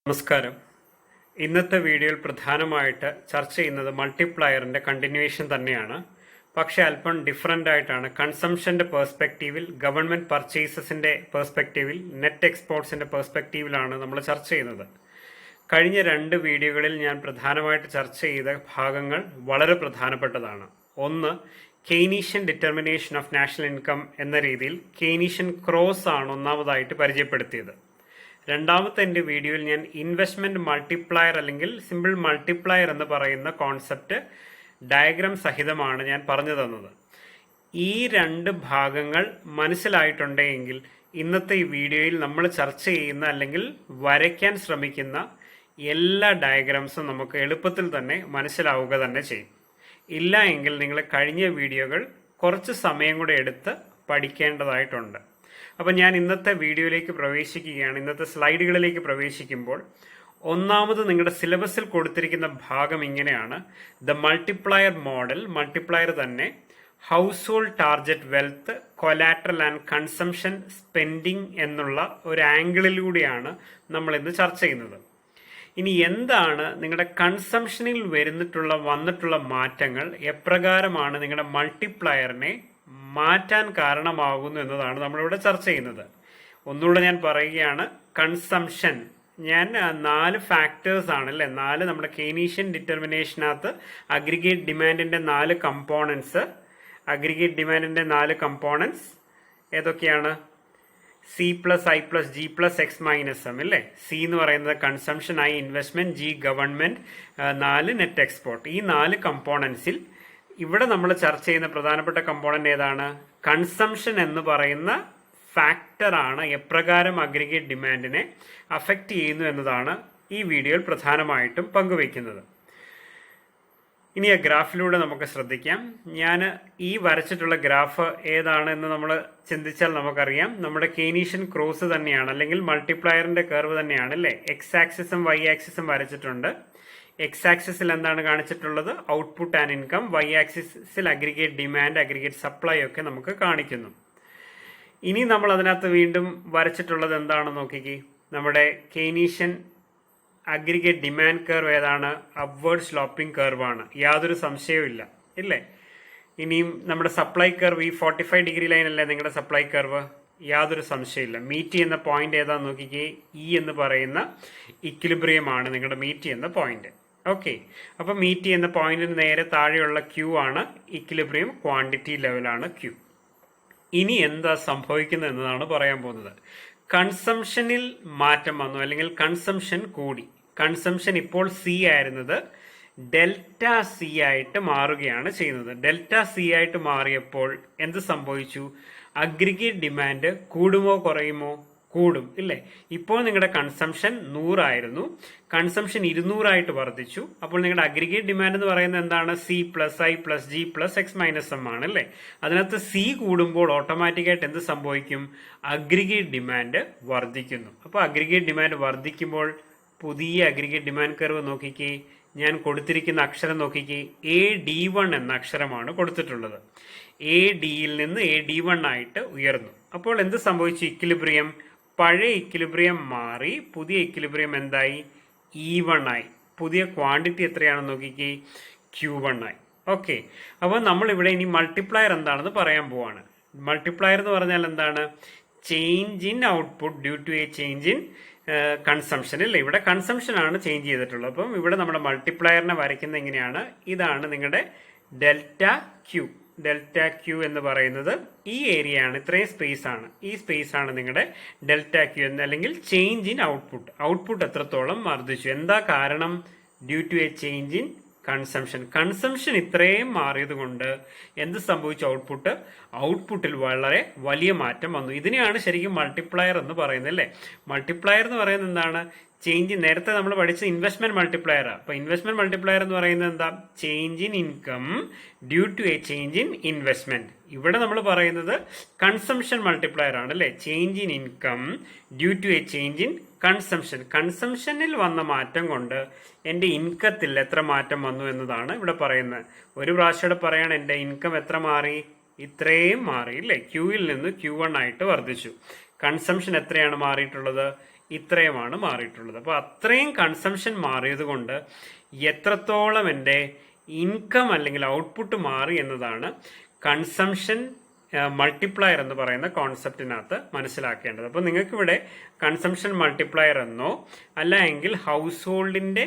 നമസ്കാരം. ഇന്നത്തെ വീഡിയോയിൽ പ്രധാനമായിട്ട് ചർച്ച ചെയ്യുന്നത് മൾട്ടിപ്ലയറിൻ്റെ കണ്ടിന്യൂവേഷൻ തന്നെയാണ്. പക്ഷേ അല്പം ഡിഫറൻ്റ് ആയിട്ടാണ്. കൺസംഷൻ്റെ പേഴ്സ്പെക്റ്റീവിൽ, ഗവൺമെൻറ് പർച്ചേസസിൻ്റെ പേഴ്സ്പെക്റ്റീവിൽ, നെറ്റ് എക്സ്പോർട്സിൻ്റെ പേഴ്സ്പെക്റ്റീവിലാണ് നമ്മൾ ചർച്ച ചെയ്യുന്നത്. കഴിഞ്ഞ 2 വീഡിയോകളിൽ ഞാൻ പ്രധാനമായിട്ട് ചർച്ച ചെയ്ത ഭാഗങ്ങൾ വളരെ പ്രധാനപ്പെട്ടതാണ്. ഒന്ന്, Keynesian determination of national income എന്ന രീതിയിൽ കെയ്നീഷ്യൻ ക്രോസ് ആണ് ഒന്നാമതായിട്ട് പരിചയപ്പെടുത്തിയത്. രണ്ടാമത്തെ എൻ്റെ വീഡിയോയിൽ ഞാൻ ഇൻവെസ്റ്റ്മെൻറ്റ് മൾട്ടിപ്ലയർ അല്ലെങ്കിൽ സിമ്പിൾ മൾട്ടിപ്ലയർ എന്ന് പറയുന്ന കോൺസെപ്റ്റ് ഡയഗ്രാം സഹിതമാണ് ഞാൻ പറഞ്ഞു തന്നത്. ഈ 2 ഭാഗങ്ങൾ മനസ്സിലായിട്ടുണ്ടെങ്കിൽ ഇന്നത്തെ ഈ വീഡിയോയിൽ നമ്മൾ ചർച്ച ചെയ്യുന്ന അല്ലെങ്കിൽ വരയ്ക്കാൻ ശ്രമിക്കുന്ന എല്ലാ ഡയഗ്രാംസും നമുക്ക് എളുപ്പത്തിൽ തന്നെ മനസ്സിലാവുക തന്നെ ചെയ്യും. ഇല്ല എങ്കിൽ നിങ്ങൾ കഴിഞ്ഞ വീഡിയോകൾ കുറച്ച് സമയം കൂടെ എടുത്ത് പഠിക്കേണ്ടതായിട്ടുണ്ട്. അപ്പം ഞാൻ ഇന്നത്തെ വീഡിയോയിലേക്ക് പ്രവേശിക്കുകയാണ്. ഇന്നത്തെ സ്ലൈഡുകളിലേക്ക് പ്രവേശിക്കുമ്പോൾ ഒന്നാമത് നിങ്ങളുടെ സിലബസിൽ കൊടുത്തിരിക്കുന്ന ഭാഗം ഇങ്ങനെയാണ്: ദ മൾട്ടിപ്ലയർ മോഡൽ. മൾട്ടിപ്ലയർ തന്നെ house hold target wealth, collateral and consumption spending എന്നുള്ള ഒരു ആംഗിളിലൂടെയാണ് നമ്മൾ ഇന്ന് ചർച്ച ചെയ്യുന്നത്. ഇനി എന്താണ് നിങ്ങളുടെ കൺസംഷനിൽ വന്നിട്ടുള്ള മാറ്റങ്ങൾ, എപ്രകാരമാണ് നിങ്ങളുടെ മൾട്ടിപ്ലയറിനെ മാറ്റാൻ കാരണമാകുന്നു എന്നതാണ് നമ്മളിവിടെ ചർച്ച ചെയ്യുന്നത്. ഒന്നുകൂടെ ഞാൻ പറയുകയാണ്, കൺസംഷൻ ഞാൻ 4 ഫാക്ടേഴ്സ് ആണ് അല്ലേ, 4 നമ്മുടെ കെയ്നീഷ്യൻ ഡിറ്റർമിനേഷനകത്ത് അഗ്രിഗേറ്റ് ഡിമാൻഡിന്റെ 4 കമ്പോണൻസ്. അഗ്രിഗേറ്റ് ഡിമാൻഡിന്റെ 4 കമ്പോണൻസ് ഏതൊക്കെയാണ്? C plus I plus G plus X minus M അല്ലേ. സി എന്ന് പറയുന്നത് consumption, I investment, G government, 4 net export. ഈ 4 കമ്പോണൻസിൽ ഇവിടെ നമ്മൾ ചർച്ച ചെയ്യുന്ന പ്രധാനപ്പെട്ട കമ്പോണന്റ് ഏതാണ്? കൺസംഷൻ എന്ന് പറയുന്ന ഫാക്ടറാണ് എപ്രകാരം അഗ്രിഗേറ്റ് ഡിമാൻഡിനെ അഫക്റ്റ് ചെയ്യുന്നു എന്നതാണ് ഈ വീഡിയോയിൽ പ്രധാനമായിട്ടും പങ്കുവയ്ക്കുന്നത്. ഇനി ആ ഗ്രാഫിലൂടെ നമുക്ക് ശ്രദ്ധിക്കാം. ഞാൻ ഈ വരച്ചിട്ടുള്ള ഗ്രാഫ് ഏതാണ് എന്ന് നമ്മൾ ചിന്തിച്ചാൽ നമുക്കറിയാം, നമ്മുടെ കെയ്നീഷ്യൻ ക്രോസ് തന്നെയാണ്, അല്ലെങ്കിൽ മൾട്ടിപ്ലയറിന്റെ കർവ് തന്നെയാണ് അല്ലേ. എക്സ് ആക്സിസും വൈ ആക്സിസും വരച്ചിട്ടുണ്ട്. എക്സ് ആക്സിസിൽ എന്താണ് കാണിച്ചിട്ടുള്ളത്? Output and income. വൈ ആക്സിസിൽ അഗ്രിഗേറ്റ് ഡിമാൻഡ്, അഗ്രിഗേറ്റ് സപ്ലൈ ഒക്കെ നമുക്ക് കാണിക്കുന്നു. ഇനി നമ്മൾ അതിനകത്ത് വീണ്ടും വരച്ചിട്ടുള്ളത് എന്താണെന്ന് നോക്കിക്കേ. നമ്മുടെ കെയ്നീഷ്യൻ അഗ്രിഗേറ്റ് ഡിമാൻഡ് കർവ് ഏതാണ്? അപ്വേർഡ് സ്ലോപ്പിംഗ് കർവാണ്, യാതൊരു സംശയവും ഇല്ല ഇല്ലേ. ഇനിയും നമ്മുടെ സപ്ലൈ കർവ് ഈ 45 ഡിഗ്രി ലൈൻ അല്ലേ നിങ്ങളുടെ സപ്ലൈ കർവ്, യാതൊരു സംശയമില്ല. മീറ്റ് ചെയ്യുന്ന പോയിന്റ് ഏതാന്ന് നോക്കിക്കേ. ഇ എന്ന് പറയുന്ന ഇക്വിലിബ്രിയം ആണ് നിങ്ങളുടെ മീറ്റ് ചെയ്യുന്ന പോയിന്റ്. ഓക്കെ, അപ്പൊ മീറ്റ് ചെയ്യുന്ന പോയിന്റിന് നേരെ താഴെയുള്ള ക്യൂ ആണ് ഇക്വിലിബ്രിയം ക്വാണ്ടിറ്റി ലെവലാണ് ക്യൂ. ഇനി എന്താ സംഭവിക്കുന്നത് എന്നതാണ് പറയാൻ പോകുന്നത്. കൺസംഷനിൽ മാറ്റം വന്നു, അല്ലെങ്കിൽ കൺസംഷൻ കൂടി. കൺസംഷൻ ഇപ്പോൾ സി ആയിരുന്നത് ഡെൽറ്റ സി ആയിട്ട് മാറുകയാണ് ചെയ്യുന്നത്. ഡെൽറ്റ സി ആയിട്ട് മാറിയപ്പോൾ എന്ത് സംഭവിച്ചു? അഗ്രിഗേറ്റ് ഡിമാൻഡ് കൂടുമോ കുറയുമോ? കൂടും ഇല്ലേ. ഇപ്പോൾ നിങ്ങളുടെ കൺസംഷൻ 100 ആയിരുന്നു, കൺസംഷൻ 200 ആയിട്ട് വർദ്ധിച്ചു. അപ്പോൾ നിങ്ങളുടെ അഗ്രിഗേറ്റ് ഡിമാൻഡ് എന്ന് പറയുന്നത് എന്താണ്? C plus I plus G plus X minus M ആണ് അല്ലേ. അതിനകത്ത് സി കൂടുമ്പോൾ ഓട്ടോമാറ്റിക്കായിട്ട് എന്ത് സംഭവിക്കും? അഗ്രിഗേറ്റ് ഡിമാൻഡ് വർദ്ധിക്കുന്നു. അപ്പോൾ അഗ്രിഗേറ്റ് ഡിമാൻഡ് വർദ്ധിക്കുമ്പോൾ പുതിയ അഗ്രിഗേറ്റ് ഡിമാൻഡ് കർവ് നോക്കിക്കേ. ഞാൻ കൊടുത്തിരിക്കുന്ന അക്ഷരം നോക്കിക്കേ. AD1 എന്ന അക്ഷരമാണ് കൊടുത്തിട്ടുള്ളത്. ADയിൽ നിന്ന് AD1 ആയിട്ട് ഉയർന്നു. അപ്പോൾ എന്ത് സംഭവിച്ചു? ഇക്വിലിബ്രിയം, പഴയ ഇക്വിലിബ്രിയം മാറി പുതിയ ഇക്വിലിബ്രിയം എന്തായി? E1 ആയി. പുതിയ ക്വാണ്ടിറ്റി എത്രയാണെന്ന് നോക്കിക്കേ. Q1 ആയി. ഓക്കെ, അപ്പോൾ നമ്മളിവിടെ ഇനി മൾട്ടിപ്ലയർ എന്താണെന്ന് പറയാൻ പോവാണ്. മൾട്ടിപ്ലയർ എന്ന് പറഞ്ഞാൽ എന്താണ്? Change in output due to a change in consumption അല്ലേ. ഇവിടെ കൺസംഷൻ ആണ് ചേഞ്ച് ചെയ്തിട്ടുള്ളത്. അപ്പം ഇവിടെ നമ്മുടെ മൾട്ടിപ്ലയറിനെ വരയ്ക്കുന്ന എങ്ങനെയാണ്? ഇതാണ് നിങ്ങളുടെ ഡെൽറ്റ ക്യൂ. ഡെൽറ്റ ക്യൂ എന്ന് പറയുന്നത് ഈ ഏരിയ ആണ്, ഇത്രയും സ്പേസ് ആണ്. ഈ സ്പേസ് ആണ് നിങ്ങളുടെ ഡെൽറ്റ ക്യൂ എന്ന്, അല്ലെങ്കിൽ ചേഞ്ച് ഇൻ ഔട്ട്പുട്ട്. ഔട്ട്പുട്ട് എത്രത്തോളം വർദ്ധിച്ചു? എന്താ കാരണം? Due to a change in consumption. Consumption ഇത്രയും മാറിയത് കൊണ്ട് എന്ത് സംഭവിച്ചു? ഔട്ട്പുട്ടിൽ വളരെ വലിയ മാറ്റം വന്നു. ഇതിനെയാണ് ശരിക്കും മൾട്ടിപ്ലയർ എന്ന് പറയുന്നത് അല്ലേ. മൾട്ടിപ്ലയർ എന്ന് പറയുന്നത് എന്താണ്? ചേഞ്ച്. നേരത്തെ നമ്മൾ പഠിച്ച ഇൻവെസ്റ്റ്മെന്റ് മൾട്ടിപ്ലയർ. അപ്പൊ ഇൻവെസ്റ്റ്മെന്റ് മൾട്ടിപ്ലയർ എന്ന് പറയുന്നത് എന്താ? Change in income due to a change in investment. ഇവിടെ നമ്മൾ പറയുന്നത് കൺസംഷൻ മൾട്ടിപ്ലയർ ആണ് അല്ലേ. Change in income due to a change in consumption. കൺസംഷനിൽ വന്ന മാറ്റം കൊണ്ട് എൻ്റെ ഇൻകത്തിൽ എത്ര മാറ്റം വന്നു എന്നതാണ് ഇവിടെ പറയുന്നത്. ഒരു പ്രാവശ്യം പറയാണ്, എൻ്റെ ഇൻകം എത്ര മാറി? ഇത്രയും മാറി ഇല്ലേ. ക്യൂയിൽ നിന്ന് Q1 ആയിട്ട് വർദ്ധിച്ചു. കൺസംഷൻ എത്രയാണ് മാറിയിട്ടുള്ളത്? ഇത്രയുമാണ് മാറിയിട്ടുള്ളത്. അപ്പോൾ അത്രയും കൺസംഷൻ മാറിയത് കൊണ്ട് എത്രത്തോളം എൻ്റെ ഇൻകം അല്ലെങ്കിൽ ഔട്ട്പുട്ട് മാറി എന്നതാണ് കൺസംഷൻ മൾട്ടിപ്ലയർ എന്ന് പറയുന്ന കോൺസെപ്റ്റിനകത്ത് മനസ്സിലാക്കേണ്ടത്. അപ്പോൾ നിങ്ങൾക്കിവിടെ കൺസംഷൻ മൾട്ടിപ്ലയർ എന്നോ അല്ല എങ്കിൽ ഹൗസ് ഹോൾഡിൻ്റെ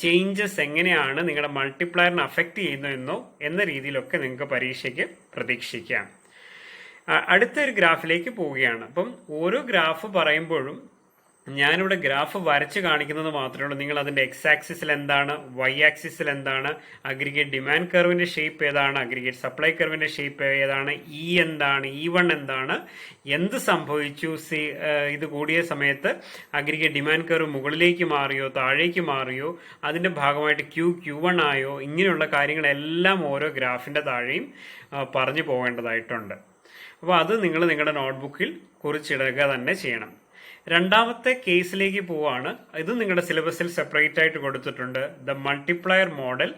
ചേഞ്ചസ് എങ്ങനെയാണ് നിങ്ങളുടെ മൾട്ടിപ്ലയറിനെ അഫക്റ്റ് ചെയ്യുന്നതെന്നോ എന്ന രീതിയിലൊക്കെ നിങ്ങൾക്ക് പരീക്ഷയ്ക്ക് പ്രതീക്ഷിക്കാം. അടുത്തൊരു ഗ്രാഫിലേക്ക് പോവുകയാണ്. അപ്പം ഓരോ ഗ്രാഫ് പറയുമ്പോഴും ഞാനിവിടെ ഗ്രാഫ് വരച്ച് കാണിക്കുന്നത് മാത്രമേ ഉള്ളൂ. നിങ്ങൾ അതിൻ്റെ എക്സ് ആക്സിസിൽ എന്താണ്, വൈ ആക്സിസിൽ എന്താണ്, അഗ്രിഗേറ്റ് ഡിമാൻഡ് കർവിൻ്റെ ഷേപ്പ് ഏതാണ്, അഗ്രിഗേറ്റ് സപ്ലൈ കർവിൻ്റെ ഷേപ്പ് ഏതാണ്, ഇ എന്താണ്, E1 എന്താണ്, എന്ത് സംഭവിച്ചു, ഇത് കൂടിയ സമയത്ത് അഗ്രിഗേറ്റ് ഡിമാൻഡ് കർവ് മുകളിലേക്ക് മാറിയോ താഴേക്ക് മാറിയോ, അതിൻ്റെ ഭാഗമായിട്ട് Q1 ആയോ, ഇങ്ങനെയുള്ള കാര്യങ്ങളെല്ലാം ഓരോ ഗ്രാഫിൻ്റെ താഴെയും പറഞ്ഞു പോകേണ്ടതായിട്ടുണ്ട്. അപ്പോൾ അത് നിങ്ങൾ നിങ്ങളുടെ നോട്ട്ബുക്കിൽ കുറിച്ചിടുക തന്നെ ചെയ്യണം. രണ്ടാമത്തെ കേസിലേക്ക് പോവാണ്. ഇത് നിങ്ങളുടെ സിലബസിൽ സെപ്പറേറ്റ് ആയിട്ട് കൊടുത്തിട്ടുണ്ട്. The multiplier model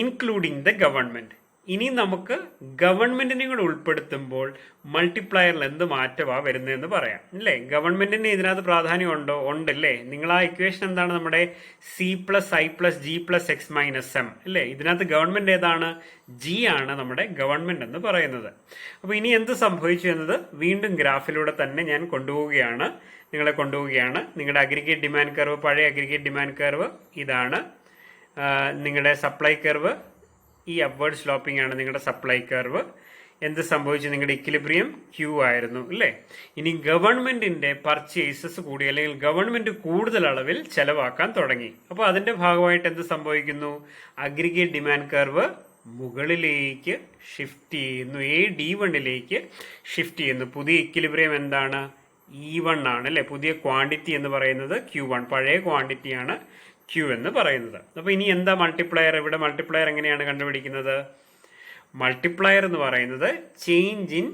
including the government. ഇനി നമുക്ക് ഗവൺമെന്റിനെ കൂടെ ഉൾപ്പെടുത്തുമ്പോൾ മൾട്ടിപ്ലയറിൽ എന്ത് മാറ്റമാണ് വരുന്നതെന്ന് പറയാം അല്ലേ. ഗവൺമെന്റിന് ഇതിനകത്ത് പ്രാധാന്യം ഉണ്ടല്ലേ. നിങ്ങൾ ആ ഇക്വേഷൻ എന്താണ്, നമ്മുടെ C+I+G+X-M അല്ലേ. ഇതിനകത്ത് ഗവൺമെന്റ് ഏതാണ്, G ആണ് നമ്മുടെ ഗവൺമെന്റ് എന്ന് പറയുന്നത്. അപ്പോൾ ഇനി എന്ത് സംഭവിച്ചു എന്നത് വീണ്ടും ഗ്രാഫിലൂടെ തന്നെ ഞാൻ കൊണ്ടുപോവുകയാണ്. നിങ്ങളുടെ അഗ്രിഗേറ്റ് ഡിമാൻഡ് കർവ്, പഴയ അഗ്രിഗേറ്റ് ഡിമാൻഡ് കർവ് ഇതാണ്. നിങ്ങളുടെ സപ്ലൈ കർവ്, ഈ അപ്വേർഡ് സ്ലോപ്പിംഗ് ആണ് നിങ്ങളുടെ സപ്ലൈ കർവ്. എന്ത് സംഭവിച്ചു, നിങ്ങളുടെ ഇക്വിലിബ്രിയം Q ആയിരുന്നു അല്ലേ. ഇനി ഗവൺമെന്റിന്റെ പർച്ചേസസ് കൂടി, അല്ലെങ്കിൽ ഗവൺമെന്റ് കൂടുതൽ അളവിൽ ചെലവാക്കാൻ തുടങ്ങി. അപ്പോൾ അതിന്റെ ഭാഗമായിട്ട് എന്ത് സംഭവിക്കുന്നു, അഗ്രിഗേറ്റ് ഡിമാൻഡ് കർവ് മുകളിലേക്ക് ഷിഫ്റ്റ് ചെയ്യുന്നു, D1ലേക്ക് ഷിഫ്റ്റ് ചെയ്യുന്നു. പുതിയ ഇക്വിലിബ്രിയം എന്താണ്, E1 ആണ് അല്ലെ. പുതിയ ക്വാണ്ടിറ്റി എന്ന് പറയുന്നത് Q1, പഴയ ക്വാണ്ടിറ്റിയാണ് Q എന്ന് പറയുന്നത്. അപ്പോൾ ഇനി എന്താ മൾട്ടിപ്ലയർ, ഇവിടെ മൾട്ടിപ്ലയർ എങ്ങനെയാണ് കണ്ടുപിടിക്കുന്നത്, മൾട്ടിപ്ലയർ എന്ന് പറയുന്നത് ചേഞ്ച് ഇൻ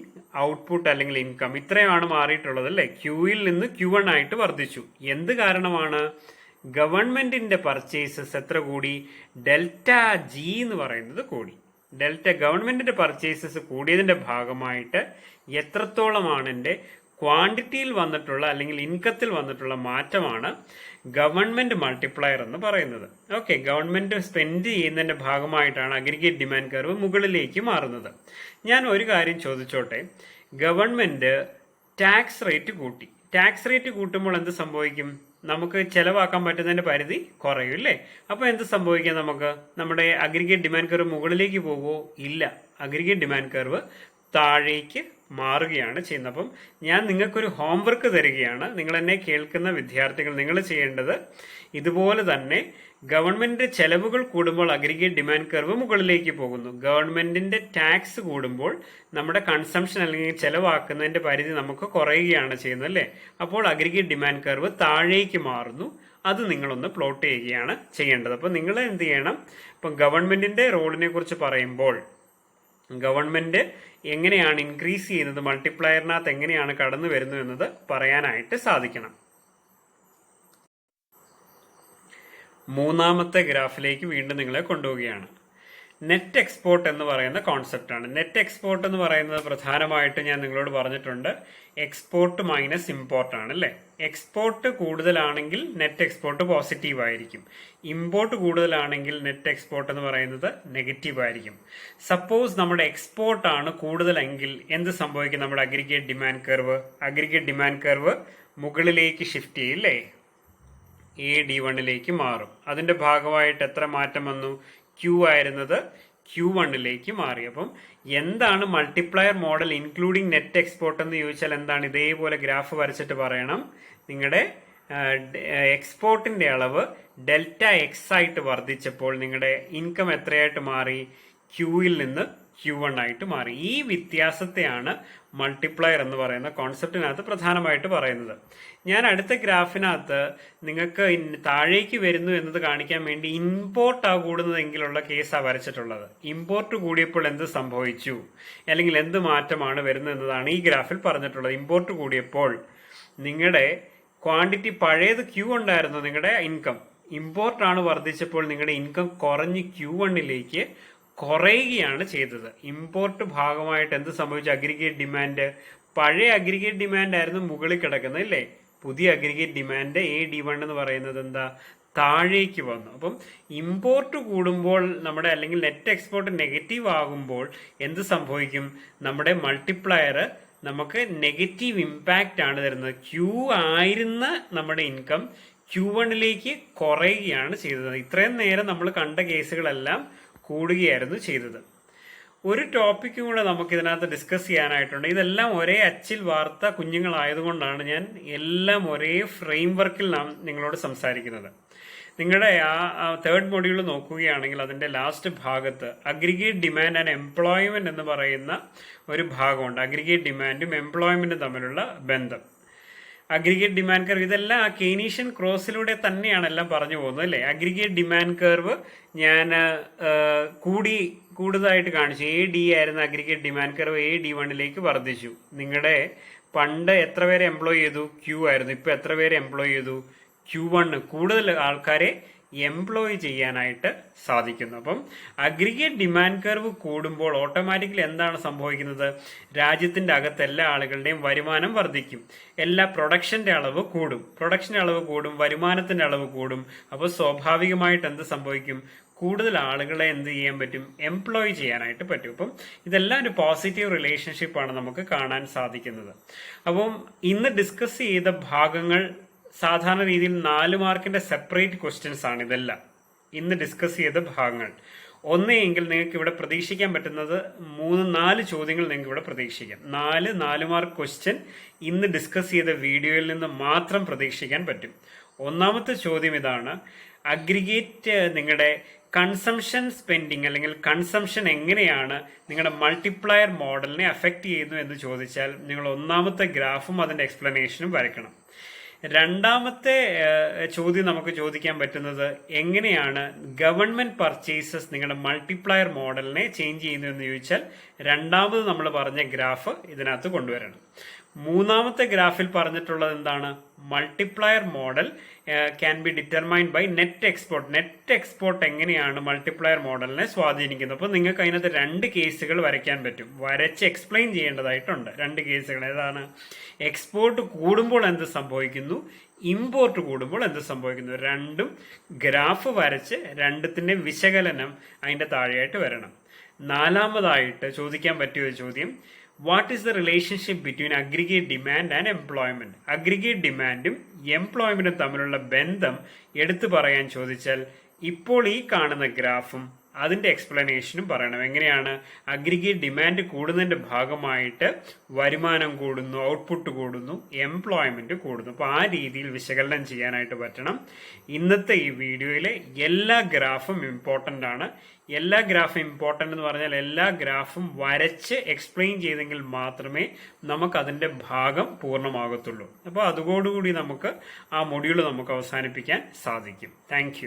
ഔട്ട്പുട്ട് അല്ലെങ്കിൽ ഇൻകം, ഇത്രയാണ് മാറിയിട്ടുള്ളത് അല്ലേ. Qയിൽ നിന്ന് Q1 ആയിട്ട് വർദ്ധിച്ചു. എന്ത് കാരണമാണ്, ഗവൺമെന്റിന്റെ പർച്ചേസസ് എത്ര കൂടി, ഡെൽറ്റ G എന്ന് പറയുന്നത് കൂടി. ഗവൺമെന്റിന്റെ പർച്ചേസസ് കൂടിയതിന്റെ ഭാഗമായിട്ട് എത്രത്തോളമാണ് എൻ്റെ ക്വാണ്ടിറ്റിയിൽ വന്നിട്ടുള്ള അല്ലെങ്കിൽ ഇൻകത്തിൽ വന്നിട്ടുള്ള മാറ്റമാണ് ഗവൺമെന്റ് മൾട്ടിപ്ലയർ എന്ന് പറയുന്നത്. ഓക്കെ, ഗവൺമെന്റ് സ്പെൻഡ് ചെയ്യുന്നതിന്റെ ഭാഗമായിട്ടാണ് അഗ്രിഗേറ്റ് ഡിമാൻഡ് കർവ് മുകളിലേക്ക് മാറുന്നത്. ഞാൻ ഒരു കാര്യം ചോദിച്ചോട്ടെ, ഗവൺമെന്റ് ടാക്സ് റേറ്റ് കൂട്ടി. ടാക്സ് റേറ്റ് കൂട്ടുമ്പോൾ എന്ത് സംഭവിക്കും, നമുക്ക് ചെലവാക്കാൻ പറ്റുന്നതിന്റെ പരിധി കുറയും അല്ലേ. അപ്പോൾ എന്ത് സംഭവിക്കാം, നമുക്ക് നമ്മുടെ അഗ്രിഗേറ്റ് ഡിമാൻഡ് കർവ് മുകളിലേക്ക് പോകുമോ, ഇല്ല, അഗ്രിഗേറ്റ് ഡിമാൻഡ് കർവ് താഴേക്ക് മാറുകയാണ് ചെയ്യുന്നത്. അപ്പം ഞാൻ നിങ്ങൾക്കൊരു ഹോംവർക്ക് തരികയാണ്. നിങ്ങൾ എന്നെ കേൾക്കുന്ന വിദ്യാർത്ഥികൾ, നിങ്ങൾ ചെയ്യേണ്ടത് ഇതുപോലെ തന്നെ ഗവൺമെന്റ് ചെലവുകൾ കൂടുമ്പോൾ അഗ്രിഗേറ്റ് ഡിമാൻഡ് കർവ് മുകളിലേക്ക് പോകുന്നു, ഗവൺമെന്റിന്റെ ടാക്സ് കൂടുമ്പോൾ നമ്മുടെ കൺസംഷൻ അല്ലെങ്കിൽ ചെലവാക്കുന്നതിന്റെ പരിധി നമുക്ക് കുറയുകയാണ് ചെയ്യുന്നത് അല്ലേ. അപ്പോൾ അഗ്രിഗേറ്റ് ഡിമാൻഡ് കർവ് താഴേക്ക് മാറുന്നു. അത് നിങ്ങളൊന്ന് പ്ലോട്ട് ചെയ്യുകയാണ് ചെയ്യേണ്ടത്. അപ്പോൾ നിങ്ങൾ എന്ത് ചെയ്യണം, ഇപ്പം ഗവൺമെന്റിന്റെ റോളിനെ കുറിച്ച് പറയുമ്പോൾ ഗവൺമെന്റ് എങ്ങനെയാണ് ഇൻക്രീസ് ചെയ്യുന്നത്, മൾട്ടിപ്ലയറിനകത്ത് എങ്ങനെയാണ് കടന്നു വരുന്നത് എന്നത് പറയാനായിട്ട് സാധിക്കണം. മൂന്നാമത്തെ ഗ്രാഫിലേക്ക് വീണ്ടും നിങ്ങളെ കൊണ്ടുപോവുകയാണ്. നെറ്റ് എക്സ്പോർട്ട് എന്ന് പറയുന്ന കോൺസെപ്റ്റാണ്. നെറ്റ് എക്സ്പോർട്ട് എന്ന് പറയുന്നത് പ്രധാനമായിട്ട് ഞാൻ നിങ്ങളോട് പറഞ്ഞിട്ടുണ്ട്, എക്സ്പോർട്ട് മൈനസ് ഇമ്പോർട്ട് ആണ് അല്ലേ. എക്സ്പോർട്ട് കൂടുതലാണെങ്കിൽ നെറ്റ് എക്സ്പോർട്ട് പോസിറ്റീവ് ആയിരിക്കും, ഇമ്പോർട്ട് കൂടുതലാണെങ്കിൽ നെറ്റ് എക്സ്പോർട്ട് എന്ന് പറയുന്നത് നെഗറ്റീവ് ആയിരിക്കും. സപ്പോസ് നമ്മുടെ എക്സ്പോർട്ട് ആണ് കൂടുതലെങ്കിൽ എന്ത് സംഭവിക്കും, നമ്മുടെ അഗ്രിഗേറ്റ് ഡിമാൻഡ് കർവ് മുകളിലേക്ക് ഷിഫ്റ്റ് ചെയ്യും അല്ലേ, D1ലേക്ക് മാറും. അതിന്റെ ഭാഗമായിട്ട് എത്ര മാറ്റം വന്നു, Q ആയിരുന്നത് Q1ലേക്ക് മാറി. അപ്പം എന്താണ് multiplier model including net export എന്ന് ചോദിച്ചാൽ എന്താണ്, ഇതേപോലെ ഗ്രാഫ് വരച്ചിട്ട് പറയണം. നിങ്ങളുടെ എക്സ്പോർട്ടിന്റെ അളവ് ഡെൽറ്റ X ആയിട്ട് വർദ്ധിച്ചപ്പോൾ നിങ്ങളുടെ ഇൻകം എത്രയായിട്ട് മാറി, Qയിൽ നിന്ന് Q1 ആയിട്ട് മാറി. ഈ വ്യത്യാസത്തെയാണ് മൾട്ടിപ്ലയർ എന്ന് പറയുന്ന കോൺസെപ്റ്റിനകത്ത് പ്രധാനമായിട്ട് പറയുന്നത്. ഞാൻ അടുത്ത ഗ്രാഫിനകത്ത് നിങ്ങൾക്ക് താഴേക്ക് വരുന്നു എന്നത് കാണിക്കാൻ വേണ്ടി ഇമ്പോർട്ട് കൂടുന്നതെങ്കിലുള്ള കേസാണ് വരച്ചിട്ടുള്ളത്. ഇമ്പോർട്ട് കൂടിയപ്പോൾ എന്ത് സംഭവിച്ചു അല്ലെങ്കിൽ എന്ത് മാറ്റമാണ് വരുന്നത് എന്നതാണ് ഈ ഗ്രാഫിൽ പറഞ്ഞിട്ടുള്ളത്. ഇമ്പോർട്ട് കൂടിയപ്പോൾ നിങ്ങളുടെ ക്വാണ്ടിറ്റി പഴയത് Q ഉണ്ടായിരുന്നു, നിങ്ങളുടെ ഇൻകം ഇമ്പോർട്ടാണ് വർദ്ധിച്ചപ്പോൾ നിങ്ങളുടെ ഇൻകം കുറഞ്ഞ് Q1ലേക്ക് കുറയുകയാണ് ചെയ്തത്. ഇമ്പോർട്ട് ഭാഗമായിട്ട് എന്ത് സംഭവിച്ചു, അഗ്രിഗേറ്റ് ഡിമാൻഡ്, പഴയ അഗ്രിഗേറ്റ് ഡിമാൻഡ് ആയിരുന്നു മുകളിൽ കിടക്കുന്നത് അല്ലേ, പുതിയ അഗ്രിഗേറ്റ് ഡിമാൻഡ് AD1 എന്ന് പറയുന്നത് എന്താ, താഴേക്ക് വന്നു. അപ്പം ഇമ്പോർട്ട് കൂടുമ്പോൾ നമ്മുടെ അല്ലെങ്കിൽ നെറ്റ് എക്സ്പോർട്ട് നെഗറ്റീവ് ആകുമ്പോൾ എന്ത് സംഭവിക്കും, നമ്മുടെ മൾട്ടിപ്ലയർ നമുക്ക് നെഗറ്റീവ് ഇമ്പാക്റ്റ് ആണ് തരുന്നത്. ആയിരുന്ന നമ്മുടെ ഇൻകം Q1ലേക്ക് കുറയുകയാണ് ചെയ്തത്. ഇത്രയും നേരം നമ്മൾ കണ്ട കേസുകളെല്ലാം കൂടുകയായിരുന്നു ചെയ്തത്. ഒരു ടോപ്പിക്കും കൂടെ നമുക്ക് ഇതിനകത്ത് ഡിസ്കസ് ചെയ്യാനായിട്ടുണ്ട്. ഇതെല്ലാം ഒരേ അച്ചിൽ വാർത്ത കുഞ്ഞുങ്ങളായതുകൊണ്ടാണ് ഞാൻ എല്ലാം ഒരേ ഫ്രെയിം വർക്കിൽ നിങ്ങളോട് സംസാരിക്കുന്നത്. നിങ്ങളുടെ ആ തേർഡ് മൊഡ്യൂൾ നോക്കുകയാണെങ്കിൽ അതിന്റെ ലാസ്റ്റ് ഭാഗത്ത് അഗ്രിഗേറ്റ് ഡിമാൻഡ് ആൻഡ് എംപ്ലോയ്മെന്റ് എന്ന് പറയുന്ന ഒരു ഭാഗമുണ്ട്. അഗ്രിഗേറ്റ് ഡിമാൻഡും എംപ്ലോയ്മെന്റും തമ്മിലുള്ള ബന്ധം, അഗ്രിഗേറ്റ് ഡിമാൻഡ് കർവ്, ഇതെല്ലാം ആ കെയ്നീഷ്യൻ ക്രോസിലൂടെ തന്നെയാണ് എല്ലാം പറഞ്ഞു പോകുന്നത് അല്ലേ. അഗ്രിഗേറ്റ് ഡിമാൻഡ് കർവ് ഞാൻ കൂടുതലായിട്ട് കാണിച്ചു. AD ആയിരുന്ന അഗ്രിഗേറ്റ് ഡിമാൻഡ് കർവ് AD1ലേക്ക് വർദ്ധിച്ചു. നിങ്ങളുടെ പണ്ട് എത്ര പേരെ എംപ്ലോയ് ചെയ്തു, Q ആയിരുന്നു. ഇപ്പൊ എത്ര പേരെ എംപ്ലോയ് ചെയ്തു, Q1. കൂടുതൽ ആൾക്കാരെ എംപ്ലോയ് ചെയ്യാനായിട്ട് സാധിക്കുന്നു. അപ്പം അഗ്രിഗേറ്റ് ഡിമാൻഡ് കർവ് കൂടുമ്പോൾ ഓട്ടോമാറ്റിക്കലി എന്താണ് സംഭവിക്കുന്നത്, രാജ്യത്തിന്റെ അകത്ത് എല്ലാ ആളുകളുടെയും വരുമാനം വർദ്ധിക്കും. എല്ലാ പ്രൊഡക്ഷന്റെ അളവ് കൂടും, വരുമാനത്തിന്റെ അളവ് കൂടും. അപ്പോൾ സ്വാഭാവികമായിട്ട് എന്ത് സംഭവിക്കും, കൂടുതൽ ആളുകളെ എന്ത് ചെയ്യാൻ പറ്റും, എംപ്ലോയ് ചെയ്യാനായിട്ട് പറ്റും. അപ്പം ഇതെല്ലാം ഒരു പോസിറ്റീവ് റിലേഷൻഷിപ്പാണ് നമുക്ക് കാണാൻ സാധിക്കുന്നത്. അപ്പം ഇന്ന് ഡിസ്കസ് ചെയ്ത ഭാഗങ്ങൾ സാധാരണ രീതിയിൽ 4 മാർക്കിന്റെ സെപ്പറേറ്റ് ക്വസ്റ്റ്യൻസ് ആണ്. ഇതെല്ലാം ഇന്ന് ഡിസ്കസ് ചെയ്ത ഭാഗങ്ങൾ. ഒന്നെങ്കിൽ നിങ്ങൾക്ക് ഇവിടെ പ്രതീക്ഷിക്കാൻ പറ്റുന്നത് 3-4 ചോദ്യങ്ങൾ നിങ്ങൾക്ക് ഇവിടെ പ്രതീക്ഷിക്കാം. 4 മാർക്ക് ക്വസ്റ്റ്യൻ ഇന്ന് ഡിസ്കസ് ചെയ്ത വീഡിയോയിൽ നിന്ന് മാത്രം പ്രതീക്ഷിക്കാൻ പറ്റും. ഒന്നാമത്തെ ചോദ്യം ഇതാണ്, അഗ്രിഗേറ്റ് നിങ്ങളുടെ കൺസംഷൻ സ്പെൻഡിങ് അല്ലെങ്കിൽ കൺസംഷൻ എങ്ങനെയാണ് നിങ്ങളുടെ മൾട്ടിപ്ലയർ മോഡലിനെ അഫക്റ്റ് ചെയ്യുന്നു എന്ന് ചോദിച്ചാൽ നിങ്ങൾ ഒന്നാമത്തെ ഗ്രാഫും അതിന്റെ എക്സ്പ്ലനേഷനും വരയ്ക്കണം. രണ്ടാമത്തെ ചോദ്യം നമുക്ക് ചോദിക്കാൻ പറ്റുന്നത്, എങ്ങനെയാണ് ഗവൺമെന്റ് പർച്ചേസസ് നിങ്ങളുടെ മൾട്ടിപ്ലയർ മോഡലിനെ ചേഞ്ച് ചെയ്യുന്നു എന്ന് ചോദിച്ചാൽ രണ്ടാമത് നമ്മൾ പറഞ്ഞ ഗ്രാഫ് ഇതിനകത്ത് കൊണ്ടുവരണം. മൂന്നാമത്തെ ഗ്രാഫിൽ പറഞ്ഞിട്ടുള്ളത് എന്താണ്, multiplier model can be determined by net export. Net export എങ്ങനെയാണ് മൾട്ടിപ്ലയർ മോഡലിനെ സ്വാധീനിക്കുന്നത്. അപ്പോൾ നിങ്ങൾക്ക് അതിനകത്ത് 2 കേസുകൾ വരയ്ക്കാൻ പറ്റും, വരച്ച് എക്സ്പ്ലെയിൻ ചെയ്യേണ്ടതായിട്ടുണ്ട്. 2 കേസുകൾ ഏതാണ്, എക്സ്പോർട്ട് കൂടുമ്പോൾ എന്ത് സംഭവിക്കുന്നു, ഇമ്പോർട്ട് കൂടുമ്പോൾ എന്ത് സംഭവിക്കുന്നു. രണ്ടും ഗ്രാഫ് വരച്ച് രണ്ടത്തിന്റെ വിശകലനം അതിന്റെ താഴെയായിട്ട് വരണം. നാലാമതായിട്ട് ചോദിക്കാൻ പറ്റിയ ഒരു ചോദ്യം, what is the relationship between aggregate demand and employment. Aggregate ഡിമാൻഡും എംപ്ലോയ്മെന്റും തമ്മിലുള്ള ബന്ധം എടുത്തു പറയാൻ ചോദിച്ചാൽ ഇപ്പോൾ ഈ കാണുന്ന ഗ്രാഫും അതിന്റെ എക്സ്പ്ലനേഷനും പറയണം. എങ്ങനെയാണ് അഗ്രിഗേറ്റ് ഡിമാൻഡ് കൂടുന്നതിന്റെ ഭാഗമായിട്ട് വരുമാനം കൂടുന്നു, ഔട്ട്പുട്ട് കൂടുന്നു, എംപ്ലോയ്മെന്റ് കൂടുന്നു. അപ്പോൾ ആ രീതിയിൽ വിശകലനം ചെയ്യാനായിട്ട് പറ്റണം. ഇന്നത്തെ ഈ വീഡിയോയിലെ എല്ലാ ഗ്രാഫും ഇമ്പോർട്ടൻ്റ് ആണ്. എല്ലാ ഗ്രാഫും ഇമ്പോർട്ടൻ്റ് എന്ന് പറഞ്ഞാൽ എല്ലാ ഗ്രാഫും വരച്ച് എക്സ്പ്ലെയിൻ ചെയ്തെങ്കിൽ മാത്രമേ നമുക്ക് അതിന്റെ ഭാഗം പൂർണ്ണമാകത്തുള്ളൂ. അപ്പോൾ അതോടുകൂടി നമുക്ക് ആ മൊഡ്യൂൾ നമുക്ക് അവസാനിപ്പിക്കാൻ സാധിക്കും. താങ്ക്